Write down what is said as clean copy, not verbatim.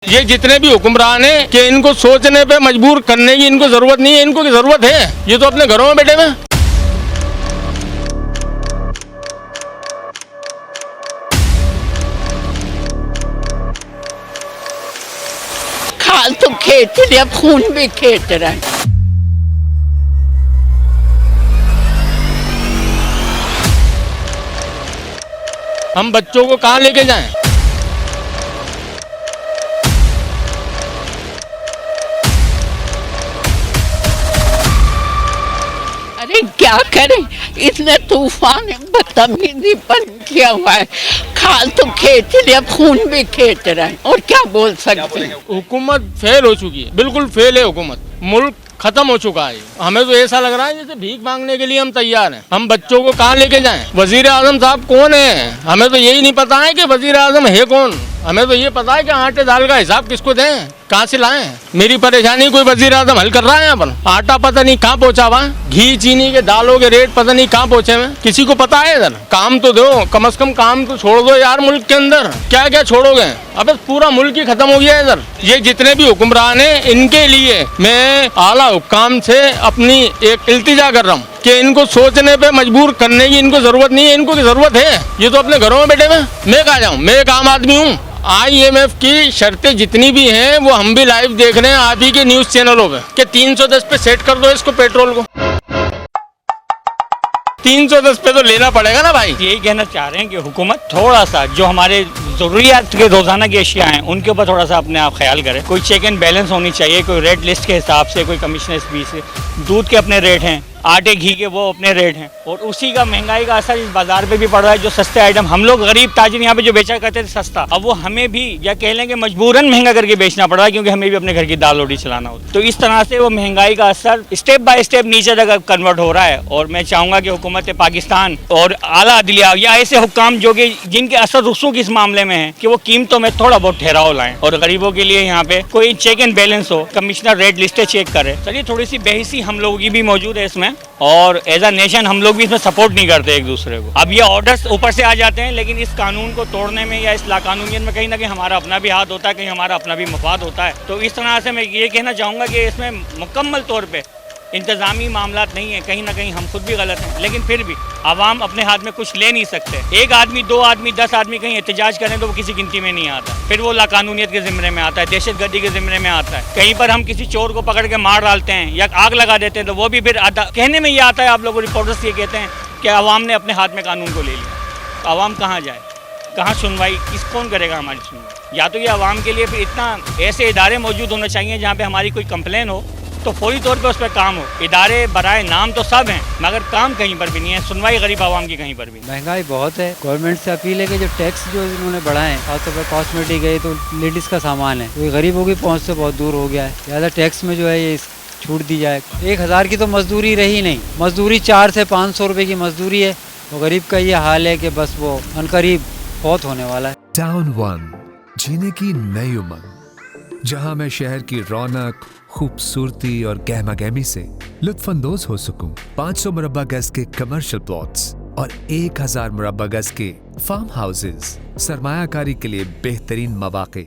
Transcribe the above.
ये जितने भी हुक्मरान हैं कि इनको सोचने पे मजबूर करने की इनको जरूरत नहीं है, इनको की जरूरत है, ये तो अपने घरों में बैठे हुए हैं। खाल तो खेत रहे, खून भी खेत रहा है। हम बच्चों को कहाँ लेके जाएं? अरे क्या करें, इतने तूफान बदतमीजी पर किया हुआ है। खाल तो खेत रहे, खून भी खेत रहा है, और क्या बोल सकते हैं। हुकूमत फेल हो चुकी है, बिल्कुल फेल है हुकूमत, मुल्क खत्म हो चुका है। हमें तो ऐसा लग रहा है जैसे भीख मांगने के लिए हम तैयार हैं। हम बच्चों को कहाँ लेके जाएं? वजीर आजम साहब कौन है? हमें तो यही नहीं पता है कि वजीर आजम है कौन। हमें तो ये पता है कि आटे दाल का हिसाब किसको दें, कहाँ से लाएं। मेरी परेशानी कोई वजीर आजम हल कर रहा है यहाँ पर? आटा पता नहीं कहाँ पहुँचा हुआ, घी चीनी के दालों के रेट पता नहीं कहाँ पहुँचे हुए, किसी को पता है? इधर काम तो दो, कम से कम काम तो छोड़ दो यार। मुल्क के अंदर क्या क्या छोड़ोगे? अब पूरा मुल्क ही खत्म हो गया है इधर। ये जितने भी हुक्मरान हैं, इनके लिए मैं आला हुक्काम से अपनी एक इल्तिजा कर रहा हूँ कि इनको सोचने पे मजबूर करने की इनको जरूरत नहीं है, इनको की जरूरत है, ये तो अपने घरों में बैठे हुए। मैं कहाँ जाऊँ? मैं एक आम आदमी हूँ। IMF की शर्तें जितनी भी हैं वो हम भी लाइव देख रहे हैं आप ही के न्यूज चैनलों पे कि 310 पे सेट कर दो इसको, पेट्रोल को 310 पे तो लेना पड़ेगा ना भाई। यही कहना चाह रहे हैं कि हुकूमत थोड़ा सा जो हमारे ज़रूरियात के रोज़ाना की अशिया हैं उनके ऊपर थोड़ा सा अपने आप ख्याल करें। कोई चेक एंड बैलेंस होनी चाहिए, कोई रेट लिस्ट के हिसाब से, कोई कमिश्नर्स फीस से। दूध के अपने रेट हैं, आटे घी के वो अपने रेट हैं, और उसी का महंगाई का असर इस बाजार पे भी पड़ रहा है। जो सस्ते आइटम हम लोग गरीब ताजिर यहाँ पे जो बेचा करते थे सस्ता, अब वो हमें भी या कह लें कि मजबूरन महंगा करके बेचना पड़ रहा है, क्योंकि हमें भी अपने घर की दाल रोटी चलाना होता है। तो इस तरह से वो महंगाई का असर स्टेप बाय स्टेप नीचे तक कन्वर्ट हो रहा है। और मैं चाहूँगा कि हुकूमत पाकिस्तान और आला अदलिया या ऐसे हुक्काम जो कि जिनके असर रसूख इस मामले में है कि वो कीमतों में थोड़ा बहुत ठहराव लाएं, और गरीबों के लिए यहाँ पे कोई चेक एंड बैलेंस हो, कमिश्नर रेट लिस्टें चेक करे। चलिए, थोड़ी सी बेहिसी हम लोगों की भी मौजूद है इसमें, और एज अ नेशन हम लोग भी इसमें सपोर्ट नहीं करते एक दूसरे को। अब ये ऑर्डर्स ऊपर से आ जाते हैं, लेकिन इस कानून को तोड़ने में या इस लाकानूनियत में कहीं ना कहीं हमारा अपना भी हाथ होता है, कहीं हमारा अपना भी मफाद होता है। तो इस तरह से मैं ये कहना चाहूँगा कि इसमें मुकम्मल तौर पे इंतज़ामी मामलात नहीं है, कहीं ना कहीं हम खुद भी गलत हैं, लेकिन फिर भी आवाम अपने हाथ में कुछ ले नहीं सकते। एक आदमी, 2 आदमी, 10 आदमी कहीं एहतजाज करें तो वो किसी गिनती में नहीं आता, फिर वो लाकानूनियत के ज़िम्मे में आता है, दहशतगर्दी के ज़िम्मे में आता है। कहीं पर हम किसी चोर को पकड़ के मार डालते हैं या आग लगा देते हैं तो वो भी फिर कहने में ये आता है, आप लोग रिपोर्टर्स ये कहते हैं कि आवाम ने अपने हाथ में कानून को ले लिया। तो आवाम कहाँ जाए, कहाँ सुनवाई, कौन करेगा हमारी सुनवाई? या तो ये आवाम के लिए फिर इतना ऐसे इदारे मौजूद होने चाहिए जहाँ पे हमारी कोई कंप्लेन हो तो फौरी तौर पे उस पर काम हो। इदारे बराए नाम तो सब हैं, मगर काम कहीं पर भी नहीं है, सुनवाई गरीब आवाम की कहीं पर भी नहीं। महंगाई बहुत है। गवर्नमेंट से अपील है कि जो टैक्स जो इन्होंने बढ़ाए हैं, खासतौर पर कॉस्मेटिक है तो लेडीज़ का सामान है, तो गरीबों की पहुँच से बहुत दूर हो गया है। ज़्यादा टैक्स में जो है ये छूट दी जाए। 1000 की तो मजदूरी रही नहीं, मजदूरी 400 से 500 रुपये की मजदूरी है। तो गरीब का ये हाल है कि बस वो अनकरीब बहुत होने वाला है। टाउन 1 जीने की नई उमंग, जहां मैं शहर की रौनक, खूबसूरती और गहमागहमी से लुत्फानंदोज हो सकूं। 500 मुरब्बा गज के कमर्शियल प्लॉट्स और 1000 मुरब्बा गज के फार्म हाउसेज, सरमायाकारी के लिए बेहतरीन मौके।